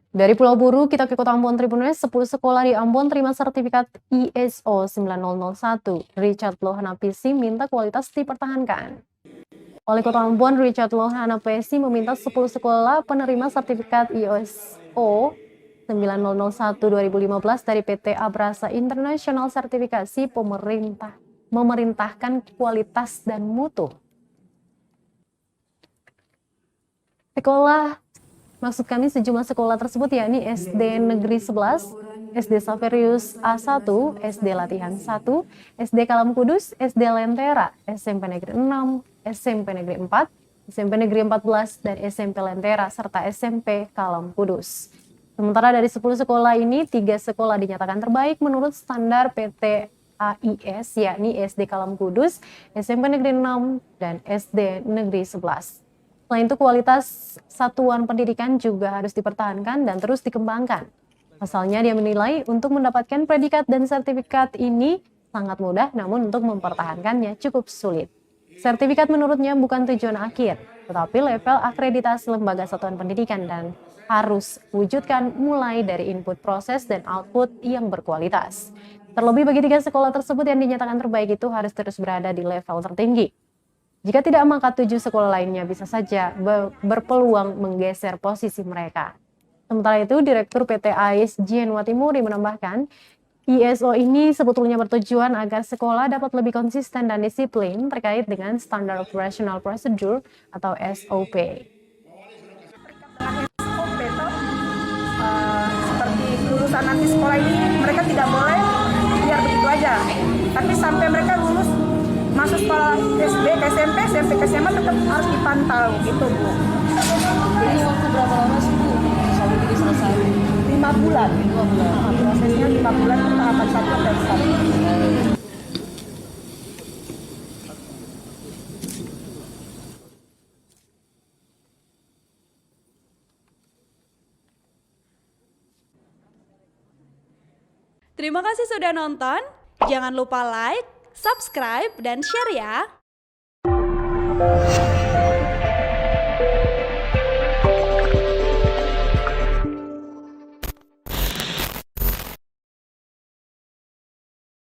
Dari Pulau Buru, kita ke Kota Ambon Tribunnews. 10 sekolah di Ambon terima sertifikat ISO 9001. Richard Lohana PC minta kualitas dipertahankan. Wali Kota Ambon Richard Lohana PC meminta 10 sekolah penerima sertifikat ISO 9001 2015 dari PT Abrasa International Sertifikasi memerintahkan kualitas dan mutu. Maksud kami sejumlah sekolah tersebut yakni SD Negeri 11, SD Saverius A1, SD Latihan 1, SD Kalam Kudus, SD Lentera, SMP Negeri 6, SMP Negeri 4, SMP Negeri 14, dan SMP Lentera, serta SMP Kalam Kudus. Sementara dari 10 sekolah ini, 3 sekolah dinyatakan terbaik menurut standar PT AIS, yakni SD Kalam Kudus, SMP Negeri 6, dan SD Negeri 11. Selain itu, kualitas satuan pendidikan juga harus dipertahankan dan terus dikembangkan. Pasalnya, dia menilai untuk mendapatkan predikat dan sertifikat ini sangat mudah, namun untuk mempertahankannya cukup sulit. Sertifikat menurutnya bukan tujuan akhir, tetapi level akreditasi lembaga satuan pendidikan dan harus wujudkan mulai dari input proses dan output yang berkualitas. Terlebih bagi 3 sekolah tersebut yang dinyatakan terbaik itu harus terus berada di level tertinggi. Jika tidak, maka 7 sekolah lainnya bisa saja berpeluang menggeser posisi mereka. Sementara itu, Direktur PT AIS Jienwa Timuri menambahkan, ISO ini sebetulnya bertujuan agar sekolah dapat lebih konsisten dan disiplin terkait dengan Standard Operational Procedure atau SOP. Seperti lulusan nanti sekolah ini, mereka tidak boleh biar begitu aja. Tapi sampai mereka lulus masuk sekolah SD ke SMP, SMP ke SMA tetap harus dipantau gitu, Bu. Jadi waktu berapa lama sih, Bu, sampai jadi selesai? 5 bulan. 5 bulan. Nah, prosesnya 5 bulan tahapan 1 dan 1. Terima kasih sudah nonton. Jangan lupa like, subscribe, dan share ya.